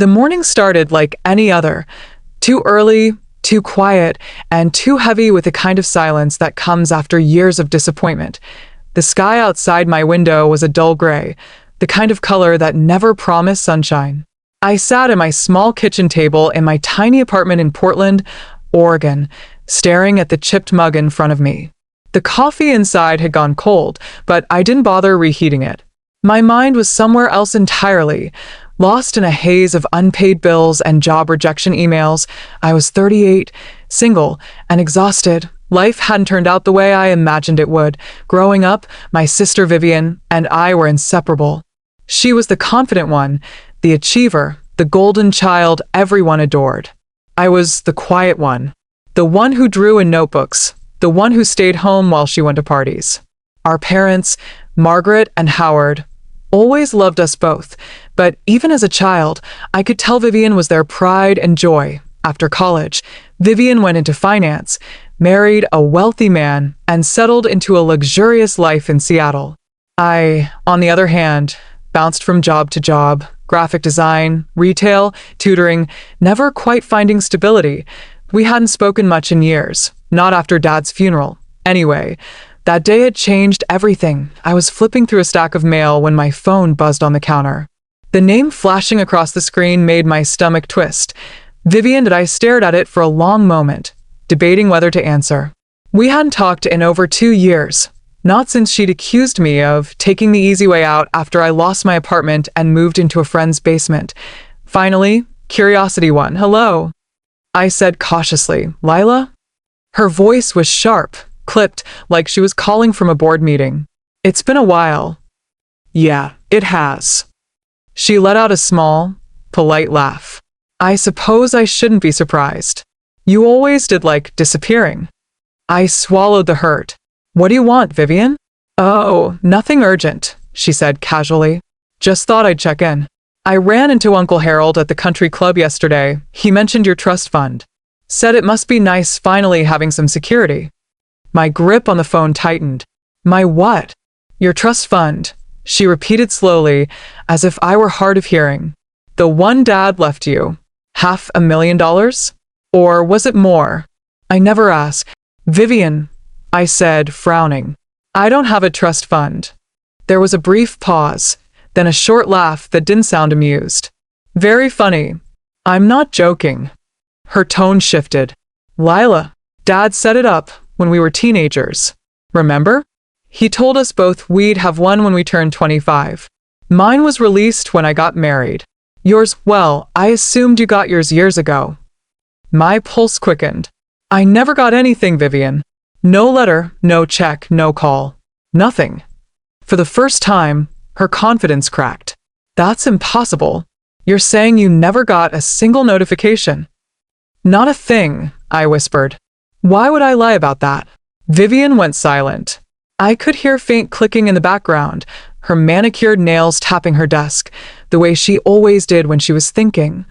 The morning started like any other, too early, too quiet, and too heavy with the kind of silence that comes after years of disappointment. The sky outside my window was a dull gray, the kind of color that never promised sunshine. I sat at my small kitchen table in my tiny apartment in Portland, Oregon, staring at the chipped mug in front of me. The coffee inside had gone cold, but I didn't bother reheating it. My mind was somewhere else entirely, lost in a haze of unpaid bills and job rejection emails. I was 38, single, and exhausted. Life hadn't turned out the way I imagined it would. Growing up, my sister Vivian and I were inseparable. She was the confident one, the achiever, the golden child everyone adored. I was the quiet one, the one who drew in notebooks, the one who stayed home while she went to parties. Our parents, Margaret and Howard, always loved us both, but even as a child, I could tell Vivian was their pride and joy. After college, Vivian went into finance, married a wealthy man, and settled into a luxurious life in Seattle. I, on the other hand, bounced from job to job, graphic design, retail, tutoring, never quite finding stability. We hadn't spoken much in years, not after Dad's funeral. Anyway, that day had changed everything. I was flipping through a stack of mail when my phone buzzed on the counter. The name flashing across the screen made my stomach twist. Vivian and I stared at it for a long moment, debating whether to answer. We hadn't talked in over 2 years, not since she'd accused me of taking the easy way out after I lost my apartment and moved into a friend's basement. Finally, curiosity won. "Hello," I said cautiously. "Lila?" Her voice was sharp, clipped, like she was calling from a board meeting. "It's been a while." "Yeah, it has." She let out a small, polite laugh. "I suppose I shouldn't be surprised. You always did like disappearing." I swallowed the hurt. "What do you want, Vivian?" "Oh, nothing urgent," she said casually. "Just thought I'd check in. I ran into Uncle Harold at the country club yesterday. He mentioned your trust fund. Said it must be nice finally having some security." My grip on the phone tightened. "My what?" "Your trust fund," she repeated slowly, as if I were hard of hearing. "The one Dad left you. $500,000? Or was it more?" "I never asked." "Vivian," I said, frowning. "I don't have a trust fund." There was a brief pause, then a short laugh that didn't sound amused. "Very funny. I'm not joking." Her tone shifted. "Lila, Dad set it up when we were teenagers. Remember? He told us both we'd have one when we turned 25. Mine was released when I got married. Yours, well, I assumed you got yours years ago." My pulse quickened. "I never got anything, Vivian. No letter, no check, no call. Nothing." For the first time, her confidence cracked. "That's impossible. You're saying you never got a single notification?" "Not a thing," I whispered. "Why would I lie about that?" Vivian went silent. I could hear faint clicking in the background, her manicured nails tapping her desk, the way she always did when she was thinking.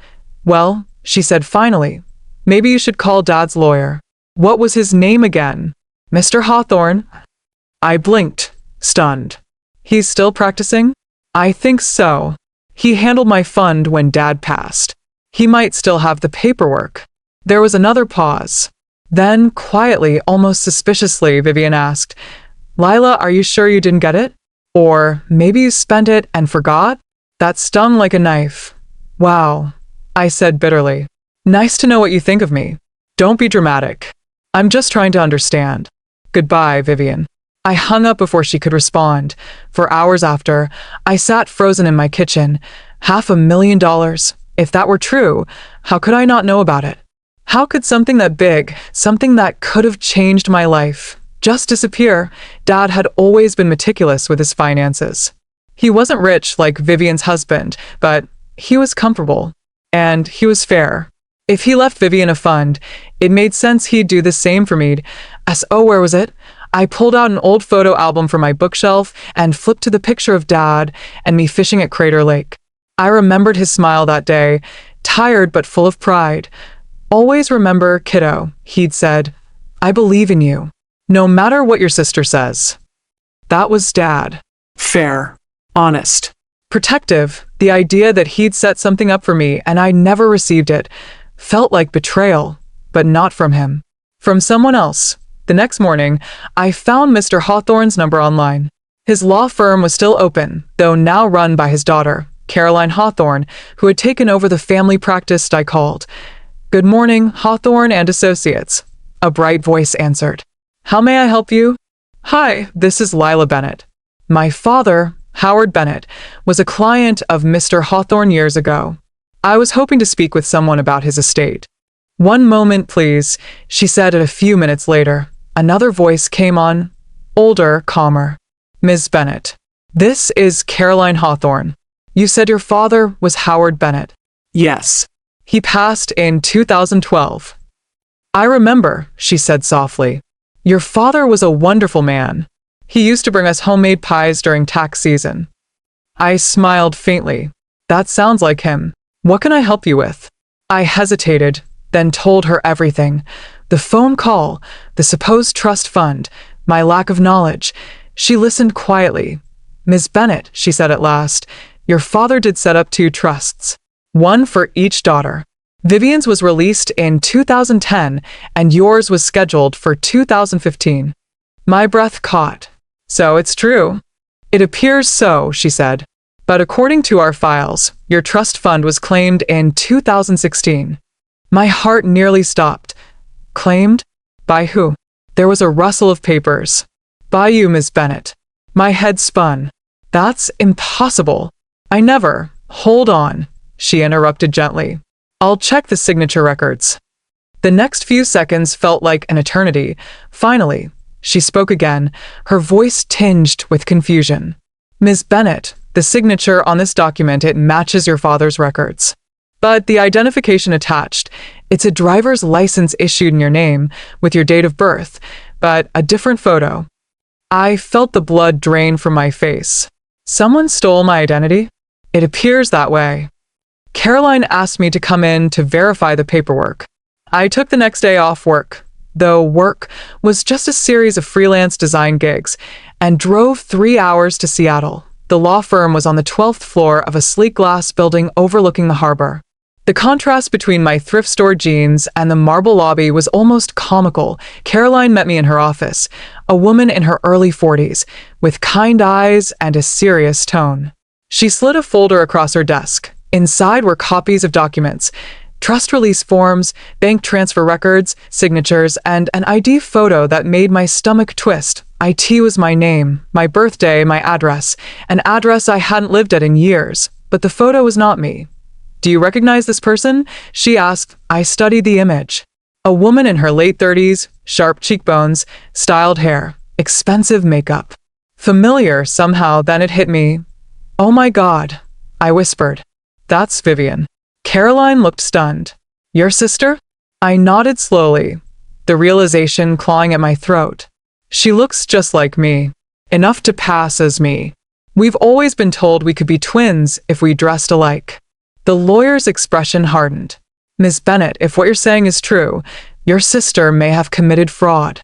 "Well," she said finally, "maybe you should call Dad's lawyer." "What was his name again?" "Mr. Hawthorne." I blinked, stunned. "He's still practicing?" "I think so. He handled my fund when Dad passed. He might still have the paperwork." There was another pause. Then, quietly, almost suspiciously, Vivian asked, "Lila, are you sure you didn't get it? Or maybe you spent it and forgot?" That stung like a knife. "Wow," I said bitterly. "Nice to know what you think of me. Don't be dramatic. I'm just trying to understand. Goodbye, Vivian." I hung up before she could respond. For hours after, I sat frozen in my kitchen. $500,000. If that were true, how could I not know about it? How could something that big, something that could have changed my life, just disappear? Dad had always been meticulous with his finances. He wasn't rich like Vivian's husband, but he was comfortable. And he was fair. If he left Vivian a fund, it made sense he'd do the same for me. Where was it? I pulled out an old photo album from my bookshelf and flipped to the picture of Dad and me fishing at Crater Lake. I remembered his smile that day, tired but full of pride. "Always remember, kiddo," he'd said. "I believe in you, no matter what your sister says." That was Dad. Fair. Honest. Protective, the idea that he'd set something up for me and I never received it, felt like betrayal, but not from him. From someone else. The next morning, I found Mr. Hawthorne's number online. His law firm was still open, though now run by his daughter, Caroline Hawthorne, who had taken over the family practice. I called. "Good morning, Hawthorne and Associates," a bright voice answered. "How may I help you?" "Hi, this is Lila Bennett. My father, Howard Bennett, was a client of Mr. Hawthorne years ago. I was hoping to speak with someone about his estate." "One moment, please," she said a few minutes later. Another voice came on, older, calmer. "Ms. Bennett, this is Caroline Hawthorne. You said your father was Howard Bennett." "Yes. He passed in 2012. "I remember," she said softly. "Your father was a wonderful man. He used to bring us homemade pies during tax season." I smiled faintly. "That sounds like him. What can I help you with?" I hesitated, then told her everything. The phone call, the supposed trust fund, my lack of knowledge. She listened quietly. "Ms. Bennett," she said at last, "your father did set up 2 trusts. One for each daughter. Vivian's was released in 2010, and yours was scheduled for 2015. My breath caught. "So it's true." "It appears so," she said. "But according to our files, your trust fund was claimed in 2016. My heart nearly stopped. "Claimed? By who?" There was a rustle of papers. "By you, Ms. Bennett." My head spun. "That's impossible. I never—" "Hold on," she interrupted gently. "I'll check the signature records." The next few seconds felt like an eternity. Finally, she spoke again, her voice tinged with confusion. "Ms. Bennett, the signature on this document, it matches your father's records. But the identification attached, it's a driver's license issued in your name, with your date of birth, but a different photo." I felt the blood drain from my face. Someone stole my identity? It appears that way. Caroline asked me to come in to verify the paperwork. I took the next day off work, though work was just a series of freelance design gigs, and drove 3 hours to Seattle. The law firm was on the 12th floor of a sleek glass building overlooking the harbor. The contrast between my thrift store jeans and the marble lobby was almost comical. Caroline met me in her office, a woman in her early 40s, with kind eyes and a serious tone. She slid a folder across her desk. Inside were copies of documents, trust release forms, bank transfer records, signatures, and an ID photo that made my stomach twist. IT was my name, my birthday, my address, an address I hadn't lived at in years, but the photo was not me. "Do you recognize this person?" she asked. I studied the image. A woman in her late 30s, sharp cheekbones, styled hair, expensive makeup. Familiar somehow, then it hit me. "Oh my God," I whispered. "That's Vivian." Caroline looked stunned. "Your sister?" I nodded slowly, the realization clawing at my throat. "She looks just like me. Enough to pass as me. We've always been told we could be twins if we dressed alike." The lawyer's expression hardened. "Ms. Bennett, if what you're saying is true, your sister may have committed fraud."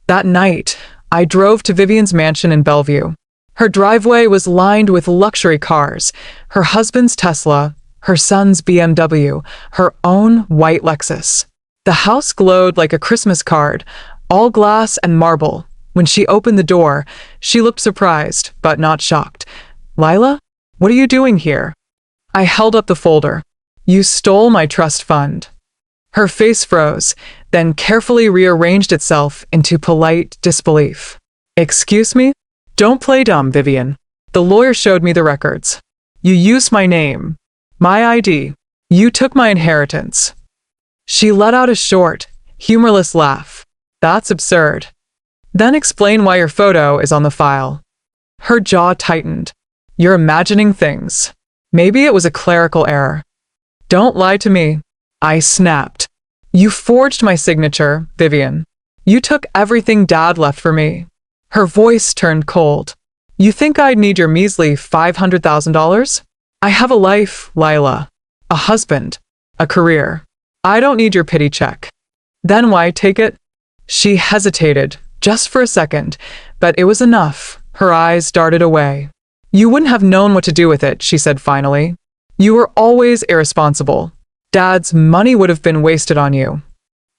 That night, I drove to Vivian's mansion in Bellevue. Her driveway was lined with luxury cars, her husband's Tesla, her son's BMW, her own white Lexus. The house glowed like a Christmas card, all glass and marble. When she opened the door, she looked surprised, but not shocked. "Lila, what are you doing here?" I held up the folder. "You stole my trust fund." Her face froze, then carefully rearranged itself into polite disbelief. "Excuse me? Don't play dumb, Vivian." The lawyer showed me the records. "You used my name, my ID. You took my inheritance." She let out a short, humorless laugh. "That's absurd." "Then explain why your photo is on the file." Her jaw tightened. "You're imagining things. Maybe it was a clerical error." "Don't lie to me," I snapped. "You forged my signature, Vivian. You took everything Dad left for me." Her voice turned cold. "You think I'd need your measly $500,000? I have a life, Lila. A husband. A career. I don't need your pity check." "Then why take it?" She hesitated, just for a second, but it was enough. Her eyes darted away. You wouldn't have known what to do with it, she said finally. You were always irresponsible. Dad's money would have been wasted on you.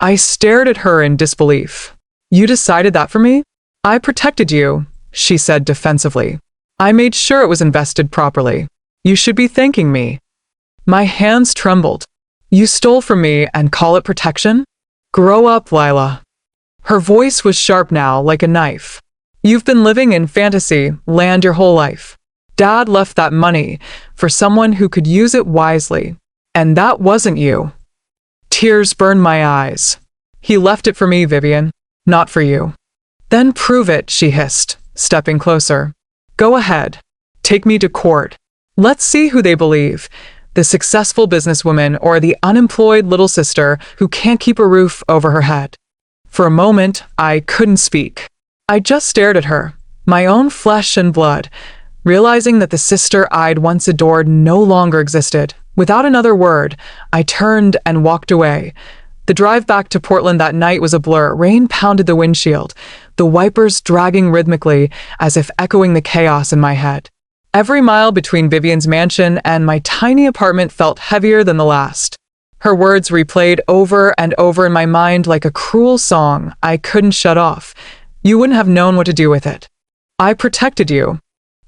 I stared at her in disbelief. You decided that for me? I protected you, she said defensively. I made sure it was invested properly. You should be thanking me. My hands trembled. You stole from me and call it protection? Grow up, Lila. Her voice was sharp now, like a knife. You've been living in fantasy land your whole life. Dad left that money for someone who could use it wisely. And that wasn't you. Tears burned my eyes. He left it for me, Vivian, not for you. Then prove it, she hissed, stepping closer. Go ahead. Take me to court. Let's see who they believe. The successful businesswoman or the unemployed little sister who can't keep a roof over her head. For a moment, I couldn't speak. I just stared at her, my own flesh and blood, realizing that the sister I'd once adored no longer existed. Without another word, I turned and walked away. The drive back to Portland that night was a blur. Rain pounded the windshield, the wipers dragging rhythmically as if echoing the chaos in my head. Every mile between Vivian's mansion and my tiny apartment felt heavier than the last. Her words replayed over and over in my mind like a cruel song I couldn't shut off. You wouldn't have known what to do with it. I protected you.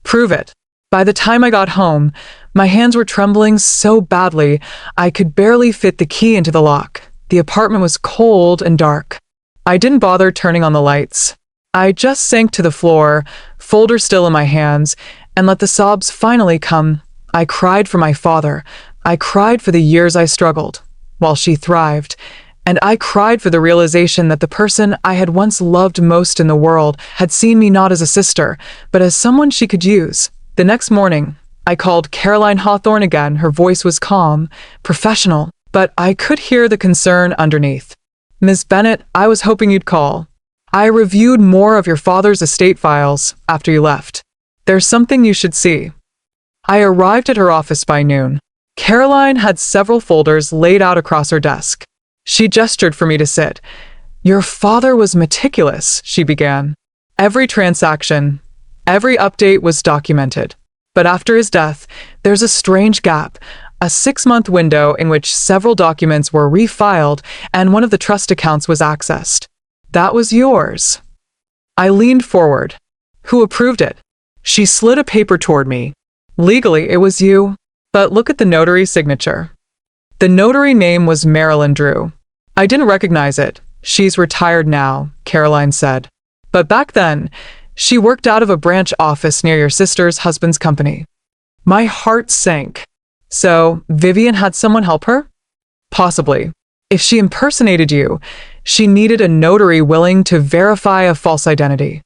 Prove it. By the time I got home, my hands were trembling so badly I could barely fit the key into the lock. The apartment was cold and dark. I didn't bother turning on the lights. I just sank to the floor, folder still in my hands, and let the sobs finally come. I cried for my father. I cried for the years I struggled, while she thrived. And I cried for the realization that the person I had once loved most in the world had seen me not as a sister, but as someone she could use. The next morning, I called Caroline Hawthorne again. Her voice was calm, professional, but I could hear the concern underneath. Ms. Bennett, I was hoping you'd call. I reviewed more of your father's estate files after you left. There's something you should see. I arrived at her office by noon. Caroline had several folders laid out across her desk. She gestured for me to sit. Your father was meticulous, she began. Every transaction, every update was documented. But after his death, there's a strange gap, a 6-month window in which several documents were refiled and one of the trust accounts was accessed. That was yours. I leaned forward. Who approved it? She slid a paper toward me. Legally, it was you. But look at the notary signature. The notary name was Marilyn Drew. I didn't recognize it. She's retired now, Caroline said. But back then, she worked out of a branch office near your sister's husband's company. My heart sank. So, Vivian had someone help her? Possibly. If she impersonated you, she needed a notary willing to verify a false identity.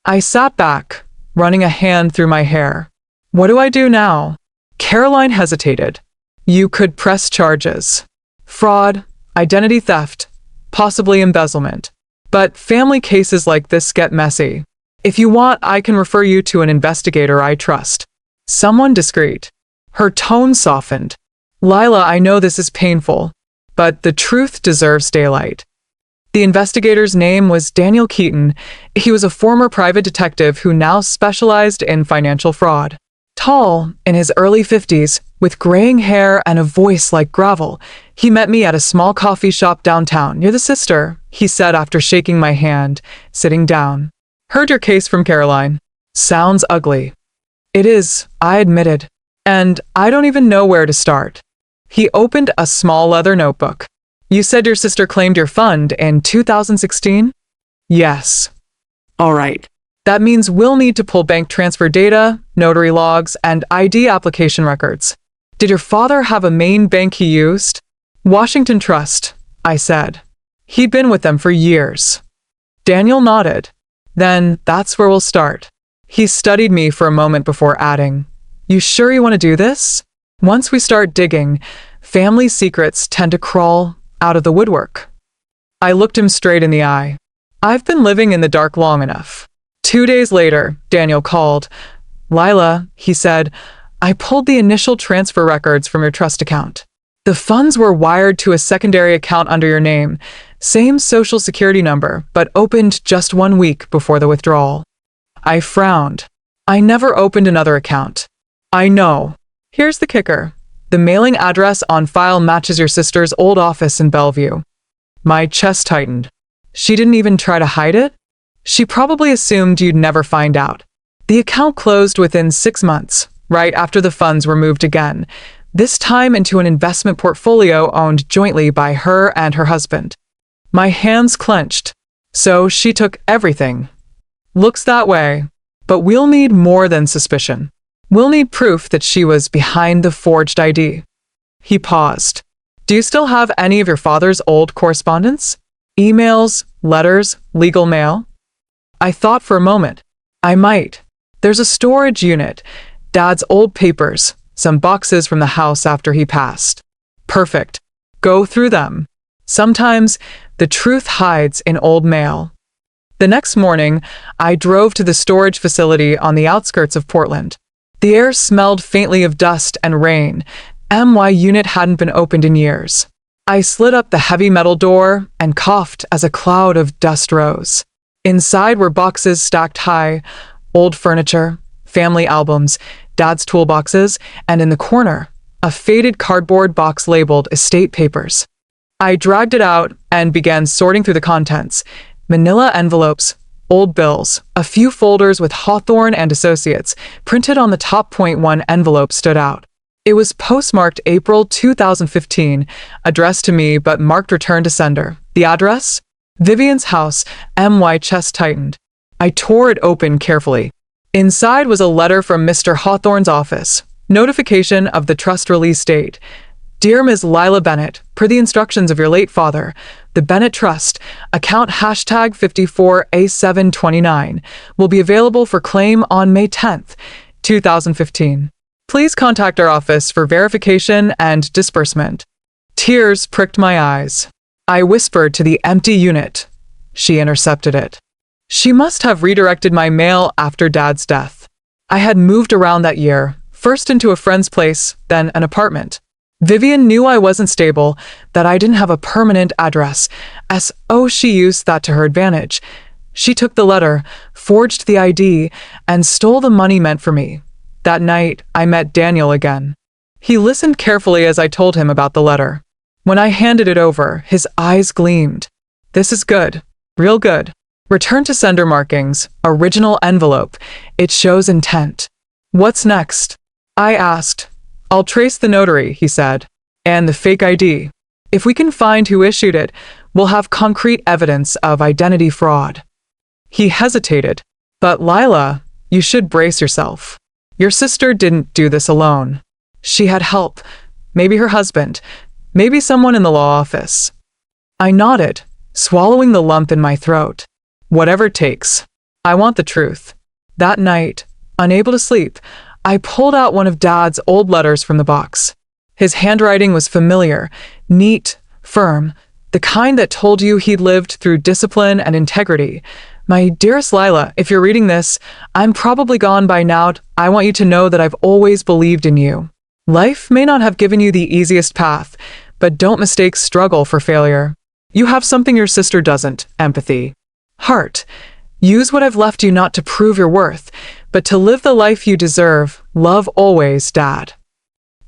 I sat back, running a hand through my hair. What do I do now? Caroline hesitated. You could press charges. Fraud, identity theft, possibly embezzlement. But family cases like this get messy. If you want, I can refer you to an investigator I trust. Someone discreet. Her tone softened. Lila, I know this is painful, but the truth deserves daylight. The investigator's name was Daniel Keaton. He was a former private detective who now specialized in financial fraud. Tall, in his early 50s, with graying hair and a voice like gravel, he met me at a small coffee shop downtown near the Sister, he said after shaking my hand, sitting down. Heard your case from Caroline. Sounds ugly. It is, I admitted. And I don't even know where to start. He opened a small leather notebook. You said your sister claimed your fund in 2016? Yes. All right. That means we'll need to pull bank transfer data, notary logs, and ID application records. Did your father have a main bank he used? Washington Trust, I said. He'd been with them for years. Daniel nodded. Then that's where we'll start. He studied me for a moment before adding, You sure you want to do this? Once we start digging, family secrets tend to crawl out of the woodwork. I looked him straight in the eye. I've been living in the dark long enough. 2 days later, Daniel called. Lila, he said, I pulled the initial transfer records from your trust account. The funds were wired to a secondary account under your name, same social security number, but opened just 1 week before the withdrawal. I frowned. I never opened another account. I know. Here's the kicker. The mailing address on file matches your sister's old office in Bellevue. My chest tightened. She didn't even try to hide it? She probably assumed you'd never find out. The account closed within 6 months, right after the funds were moved again, this time into an investment portfolio owned jointly by her and her husband. My hands clenched. So she took everything. Looks that way. But we'll need more than suspicion. We'll need proof that she was behind the forged ID. He paused. Do you still have any of your father's old correspondence? Emails, letters, legal mail? I thought for a moment. I might. There's a storage unit, Dad's old papers, some boxes from the house after he passed. Perfect. Go through them. Sometimes the truth hides in old mail. The next morning, I drove to the storage facility on the outskirts of Portland. The air smelled faintly of dust and rain. My unit hadn't been opened in years. I slid up the heavy metal door and coughed as a cloud of dust rose. Inside were boxes stacked high, old furniture, family albums, Dad's toolboxes, and in the corner, a faded cardboard box labeled estate papers. I dragged it out and began sorting through the contents. Manila envelopes, old bills, a few folders with Hawthorne and Associates printed on the top. One envelope stood out. It was postmarked April 2015, addressed to me but marked return to sender. The address? Vivian's house. My chest tightened. I tore it open carefully. Inside was a letter from Mr. Hawthorne's office. Notification of the trust release date. Dear Ms. Lila Bennett, per the instructions of your late father, the Bennett Trust, account #54A729, will be available for claim on May 10th, 2015. Please contact our office for verification and disbursement. Tears pricked my eyes. I whispered to the empty unit. She intercepted it. She must have redirected my mail after Dad's death. I had moved around that year, first into a friend's place, then an apartment. Vivian knew I wasn't stable, that I didn't have a permanent address. She used that to her advantage. She took the letter, forged the ID, and stole the money meant for me. That night, I met Daniel again. He listened carefully as I told him about the letter. When I handed it over, his eyes gleamed. This is good. Real good. Return to sender markings. Original envelope. It shows intent. What's next? I asked. I'll trace the notary, he said, and the fake ID. If we can find who issued it, we'll have concrete evidence of identity fraud. He hesitated. But Lila, you should brace yourself. Your sister didn't do this alone. She had help. Maybe her husband. Maybe someone in the law office. I nodded, swallowing the lump in my throat. Whatever it takes. I want the truth. That night, unable to sleep, I pulled out one of Dad's old letters from the box. His handwriting was familiar, neat, firm, the kind that told you he'd lived through discipline and integrity. My dearest Lila, if you're reading this, I'm probably gone by now. I want you to know that I've always believed in you. Life may not have given you the easiest path, but don't mistake struggle for failure. You have something your sister doesn't, empathy. Heart. Use what I've left you not to prove your worth, but to live the life you deserve. Love always, Dad.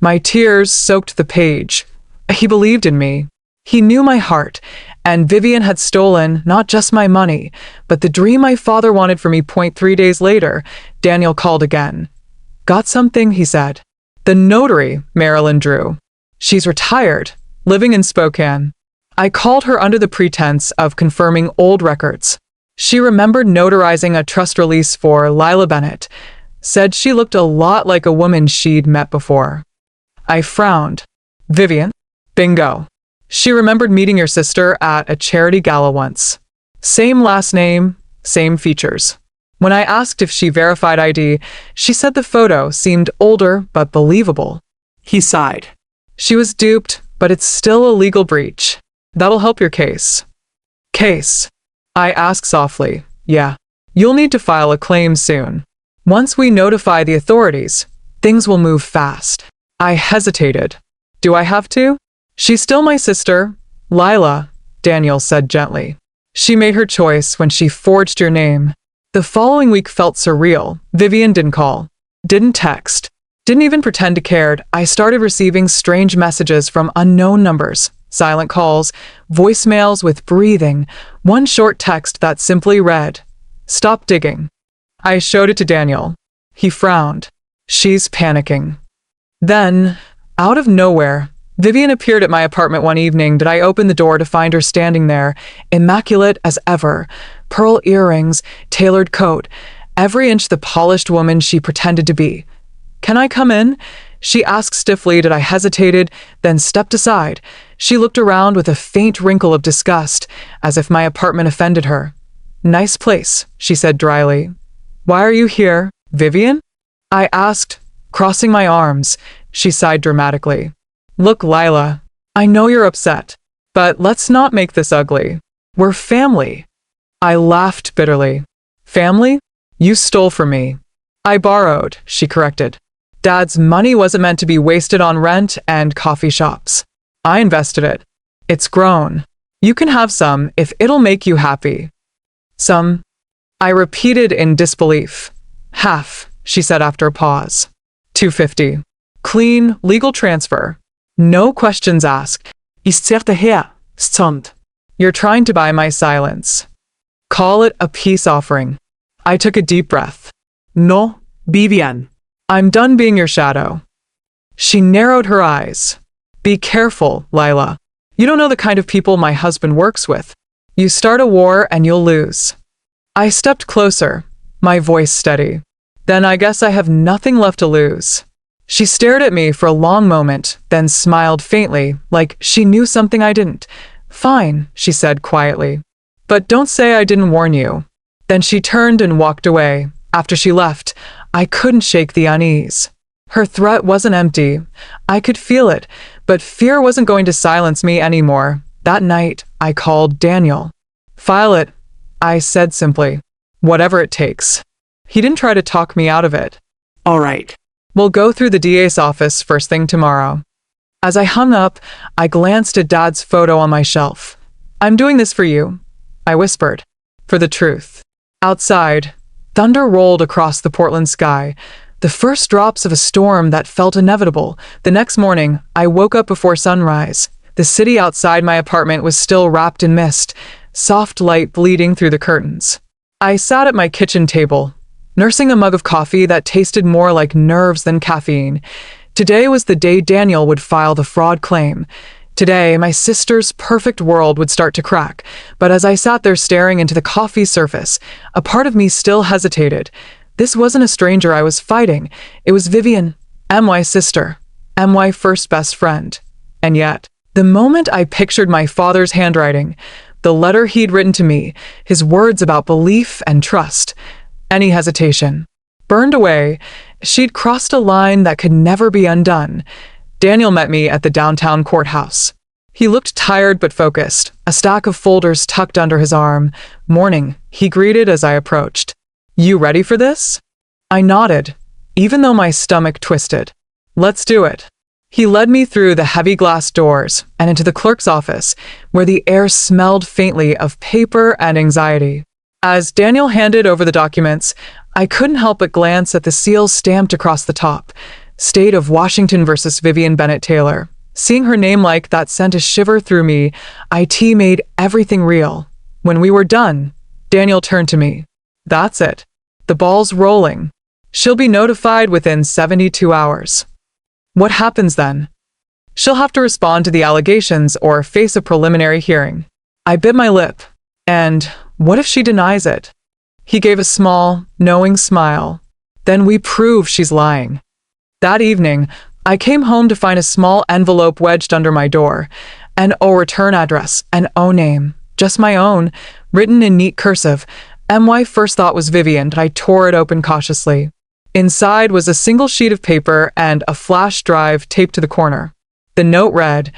My tears soaked the page. He believed in me. He knew my heart, and Vivian had stolen not just my money, but the dream my father wanted for me. 3 days later, Daniel called again. Got something, he said. The notary, Marilyn Drew. She's retired, living in Spokane. I called her under the pretense of confirming old records. She remembered notarizing a trust release for Lila Bennett, said she looked a lot like a woman she'd met before. I frowned. Vivian? Bingo. She remembered meeting your sister at a charity gala once. Same last name, same features. When I asked if she verified ID, she said the photo seemed older but believable. He sighed. She was duped, but it's still a legal breach. That'll help your case. Case? I asked softly. Yeah. You'll need to file a claim soon. Once we notify the authorities, things will move fast. I hesitated. Do I have to? She's still my sister, Lila, Daniel said gently. She made her choice when she forged your name. The following week felt surreal. Vivian didn't call, didn't text, didn't even pretend to care. I started receiving strange messages from unknown numbers, silent calls, voicemails with breathing, one short text that simply read, "Stop digging." I showed it to Daniel. He frowned. "She's panicking." Then, out of nowhere, Vivian appeared at my apartment one evening. Did I open the door to find her standing there, immaculate as ever, pearl earrings, tailored coat, every inch the polished woman she pretended to be. "Can I come in?" she asked stiffly. Did I hesitated, then stepped aside. She looked around with a faint wrinkle of disgust, as if my apartment offended her. "Nice place," she said dryly. "Why are you here, Vivian?" I asked, crossing my arms. She sighed dramatically. "Look, Lila, I know you're upset, but let's not make this ugly. We're family." I laughed bitterly. "Family? You stole from me." "I borrowed," she corrected. "Dad's money wasn't meant to be wasted on rent and coffee shops. I invested it. It's grown. You can have some if it'll make you happy." "Some?" I repeated in disbelief. "Half," she said after a pause. $250. Clean, legal transfer. No questions asked. "Ist det her, stunt?" "You're trying to buy my silence. Call it a peace offering." I took a deep breath. "No, Vivian. I'm done being your shadow." She narrowed her eyes. "Be careful, Lila. You don't know the kind of people my husband works with. You start a war and you'll lose." I stepped closer, my voice steady. "Then I guess I have nothing left to lose." She stared at me for a long moment, then smiled faintly, like she knew something I didn't. "Fine," she said quietly. "But don't say I didn't warn you." Then she turned and walked away. After she left, I couldn't shake the unease. Her threat wasn't empty. I could feel it, but fear wasn't going to silence me anymore. That night, I called Daniel. "File it," I said simply. "Whatever it takes." He didn't try to talk me out of it. "All right. We'll go through the DA's office first thing tomorrow." As I hung up, I glanced at Dad's photo on my shelf. "I'm doing this for you," I whispered. "For the truth." Outside, thunder rolled across the Portland sky, the first drops of a storm that felt inevitable. The next morning, I woke up before sunrise. The city outside my apartment was still wrapped in mist, soft light bleeding through the curtains. I sat at my kitchen table, nursing a mug of coffee that tasted more like nerves than caffeine. Today was the day Daniel would file the fraud claim. Today, my sister's perfect world would start to crack. But as I sat there staring into the coffee's surface, a part of me still hesitated. This wasn't a stranger I was fighting. It was Vivian, MY's sister, MY first best friend. And yet, the moment I pictured my father's handwriting, the letter he'd written to me, his words about belief and trust, any hesitation burned away. She'd crossed a line that could never be undone. Daniel met me at the downtown courthouse. He looked tired but focused, a stack of folders tucked under his arm. "Morning," he greeted as I approached. "You ready for this?" I nodded, even though my stomach twisted. "Let's do it." He led me through the heavy glass doors and into the clerk's office, where the air smelled faintly of paper and anxiety. As Daniel handed over the documents, I couldn't help but glance at the seals stamped across the top. State of Washington versus Vivian Bennett Taylor. Seeing her name like that sent a shiver through me. IT made everything real. When we were done, Daniel turned to me. "That's it. The ball's rolling. She'll be notified within 72 hours. What happens then?" "She'll have to respond to the allegations or face a preliminary hearing." I bit my lip. "And what if she denies it?" He gave a small, knowing smile. "Then we prove she's lying." That evening, I came home to find a small envelope wedged under my door. An O return address, an O name, just my own, written in neat cursive. MY first thought was Vivian, but I tore it open cautiously. Inside was a single sheet of paper and a flash drive taped to the corner. The note read,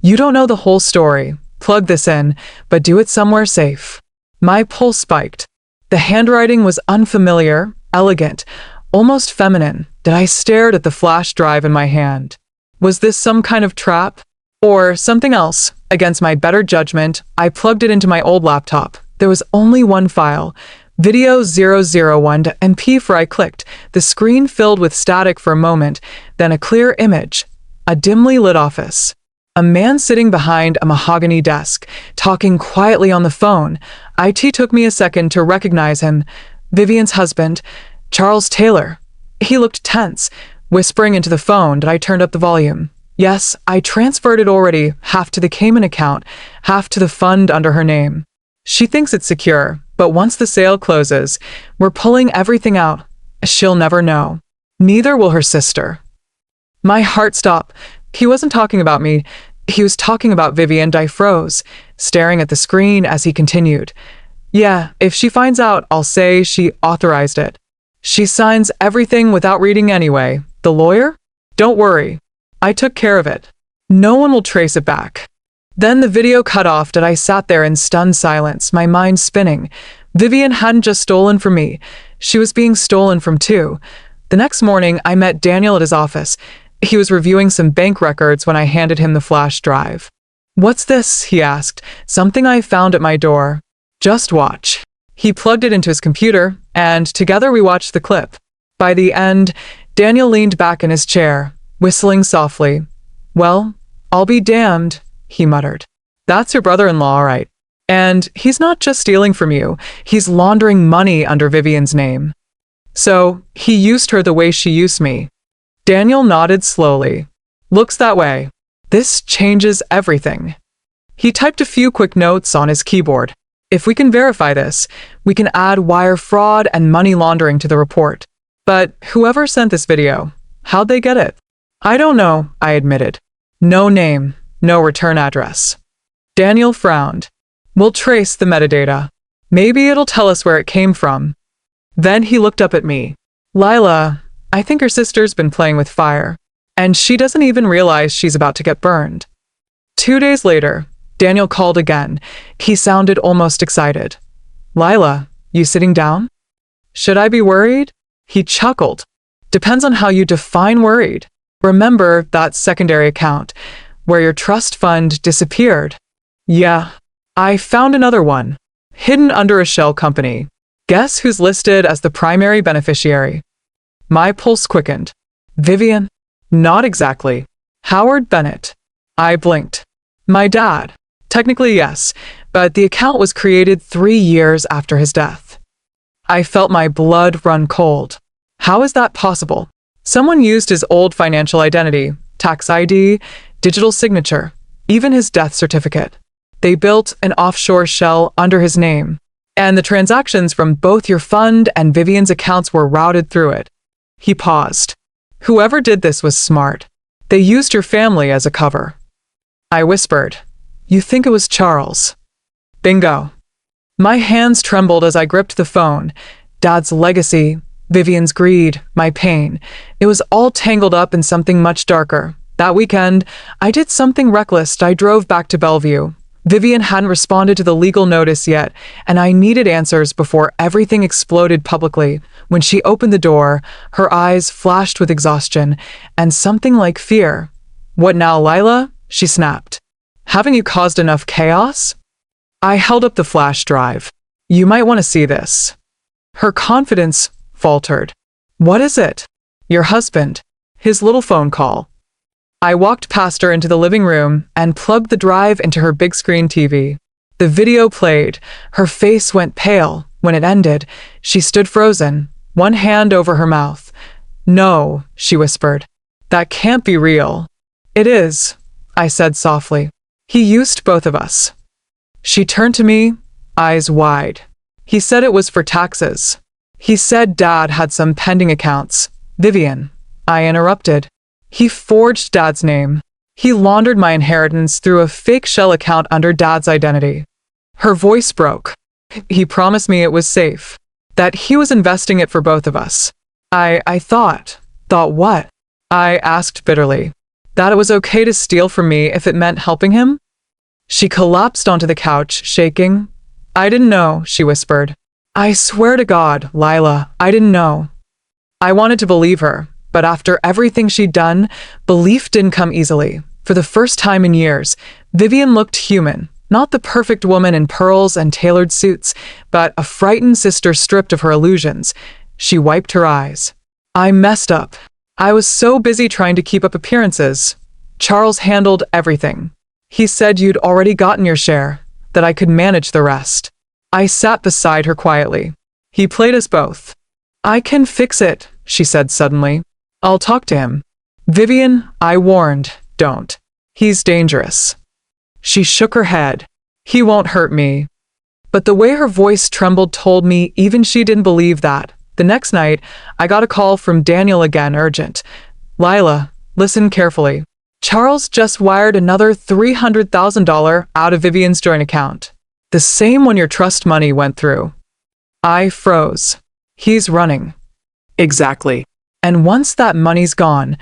"You don't know the whole story. Plug this in, but do it somewhere safe." My pulse spiked. The handwriting was unfamiliar, elegant, almost feminine. I stared at the flash drive in my hand. Was this some kind of trap? Or something else? Against my better judgment, I plugged it into my old laptop. There was only one file, Video 001 to MP4. I clicked. The screen filled with static for a moment, then a clear image. A dimly lit office. A man sitting behind a mahogany desk, talking quietly on the phone. It took me a second to recognize him. Vivian's husband, Charles Taylor. He looked tense, whispering into the phone, and I turned up the volume. Yes, I transferred it already, half to the Cayman account, half to the fund under her name. She thinks it's secure, but once the sale closes, we're pulling everything out. She'll never know. Neither will her sister. My heart stopped. He wasn't talking about me. He was talking about Vivian. I froze, staring at the screen as he continued. Yeah, if she finds out, I'll say she authorized it. She signs everything without reading anyway. The lawyer? Don't worry. I took care of it. No one will trace it back. Then the video cut off and I sat there in stunned silence, my mind spinning. Vivian hadn't just stolen from me. She was being stolen from too. The next morning, I met Daniel at his office. He was reviewing some bank records when I handed him the flash drive. What's this? He asked. Something I found at my door. Just watch. He plugged it into his computer, and together we watched the clip. By the end, Daniel leaned back in his chair, whistling softly. Well, I'll be damned, he muttered. That's your brother-in-law, all right. And he's not just stealing from you, he's laundering money under Vivian's name. So, he used her the way she used me. Daniel nodded slowly. Looks that way. This changes everything. He typed a few quick notes on his keyboard. If we can verify this, we can add wire fraud and money laundering to the report. But whoever sent this video, how'd they get it? I don't know, I admitted. No name, no return address. Daniel frowned. We'll trace the metadata. Maybe it'll tell us where it came from. Then he looked up at me. Lila, I think her sister's been playing with fire, and she doesn't even realize she's about to get burned. 2 days later, Daniel called again. He sounded almost excited. Lila, you sitting down? Should I be worried? He chuckled. Depends on how you define worried. Remember that secondary account where your trust fund disappeared? Yeah, I found another one, hidden under a shell company. Guess who's listed as the primary beneficiary? My pulse quickened. Vivian? Not exactly. Howard Bennett. I blinked. My dad. Technically, yes, but the account was created 3 years after his death. I felt my blood run cold. How is that possible? Someone used his old financial identity, tax ID, digital signature, even his death certificate. They built an offshore shell under his name, and the transactions from both your fund and Vivian's accounts were routed through it. He paused. Whoever did this was smart. They used your family as a cover. I whispered, You think it was Charles? Bingo. My hands trembled as I gripped the phone. Dad's legacy, Vivian's greed, my pain. It was all tangled up in something much darker. That weekend, I did something reckless. I drove back to Bellevue. Vivian hadn't responded to the legal notice yet, and I needed answers before everything exploded publicly. When she opened the door, her eyes flashed with exhaustion and something like fear. What now, Lila? She snapped. Haven't you caused enough chaos? I held up the flash drive. You might want to see this. Her confidence faltered. What is it? Your husband. His little phone call. I walked past her into the living room and plugged the drive into her big screen TV. The video played. Her face went pale. When it ended, she stood frozen, one hand over her mouth. No, she whispered. That can't be real. It is, I said softly. He used both of us. She turned to me, eyes wide. He said it was for taxes. He said Dad had some pending accounts. Vivian, I interrupted. He forged Dad's name. He laundered my inheritance through a fake shell account under Dad's identity. Her voice broke. He promised me it was safe, that he was investing it for both of us. I thought what? I asked bitterly. That it was okay to steal from me if it meant helping him? She collapsed onto the couch, shaking. I didn't know, she whispered. I swear to God, Lila, I didn't know. I wanted to believe her, but after everything she'd done, belief didn't come easily. For the first time in years, Vivian looked human, Not the perfect woman in pearls and tailored suits, but a frightened sister stripped of her illusions. She wiped her eyes. I messed up. I was so busy trying to keep up appearances. Charles handled everything. He said you'd already gotten your share, that I could manage the rest. I sat beside her quietly. He played us both. I can fix it, she said suddenly. I'll talk to him. Vivian, I warned, don't. He's dangerous. She shook her head. He won't hurt me. But the way her voice trembled told me even she didn't believe that. The next night, I got a call from Daniel again, urgent. Lila, listen carefully. Charles just wired another $300,000 out of Vivian's joint account. The same one your trust money went through. I froze. He's running. Exactly. And once that money's gone,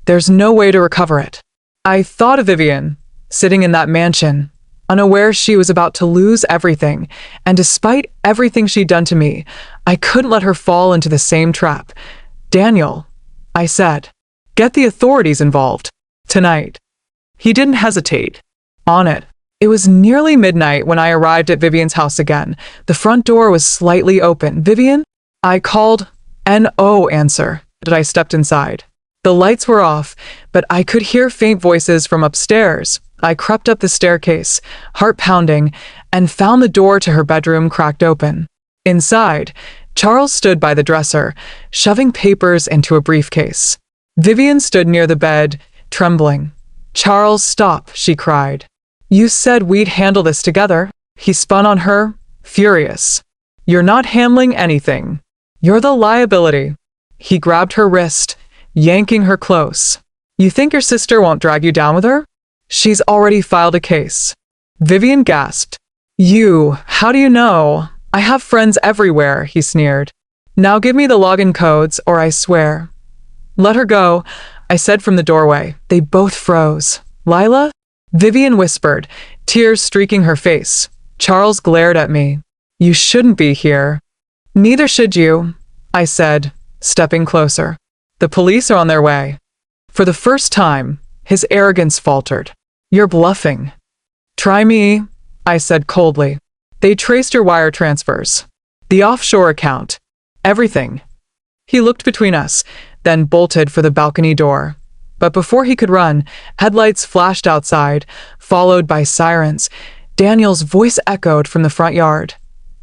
there's no way to recover it. I thought of Vivian, sitting in that mansion, unaware she was about to lose everything, and despite everything she'd done to me, I couldn't let her fall into the same trap. Daniel, I said, get the authorities involved. Tonight. He didn't hesitate. On it. It was nearly midnight when I arrived at Vivian's house again. The front door was slightly open. Vivian? I called. No answer. I stepped inside. The lights were off, but I could hear faint voices from upstairs. I crept up the staircase, heart pounding, and found the door to her bedroom cracked open. Inside, Charles stood by the dresser, shoving papers into a briefcase. Vivian stood near the bed, trembling. Charles, stop, she cried. You said we'd handle this together. He spun on her, furious. You're not handling anything. You're the liability. He grabbed her wrist, yanking her close. You think your sister won't drag you down with her? She's already filed a case. Vivian gasped. How do you know? I have friends everywhere, he sneered. Now give me the login codes or I swear. Let her go, I said from the doorway. They both froze. Lila? Vivian whispered, tears streaking her face. Charles glared at me. You shouldn't be here. Neither should you, I said, stepping closer. The police are on their way. For the first time, his arrogance faltered. You're bluffing. Try me, I said coldly. They traced your wire transfers. The offshore account. Everything. He looked between us, then bolted for the balcony door. But before he could run, headlights flashed outside, followed by sirens. Daniel's voice echoed from the front yard.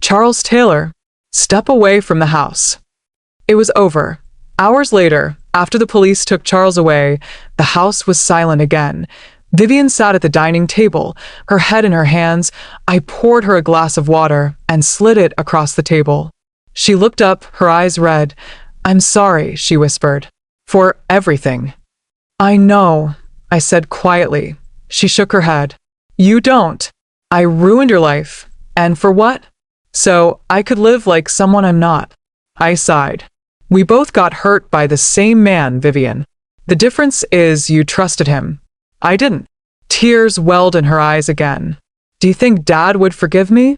Charles Taylor, step away from the house. It was over. Hours later, after the police took Charles away, the house was silent again. Vivian sat at the dining table, her head in her hands. I poured her a glass of water and slid it across the table. She looked up, her eyes red. I'm sorry, she whispered. For everything. I know, I said quietly. She shook her head. You don't. I ruined your life. And for what? So I could live like someone I'm not. I sighed. We both got hurt by the same man, Vivian. The difference is you trusted him. I didn't. Tears welled in her eyes again. Do you think Dad would forgive me?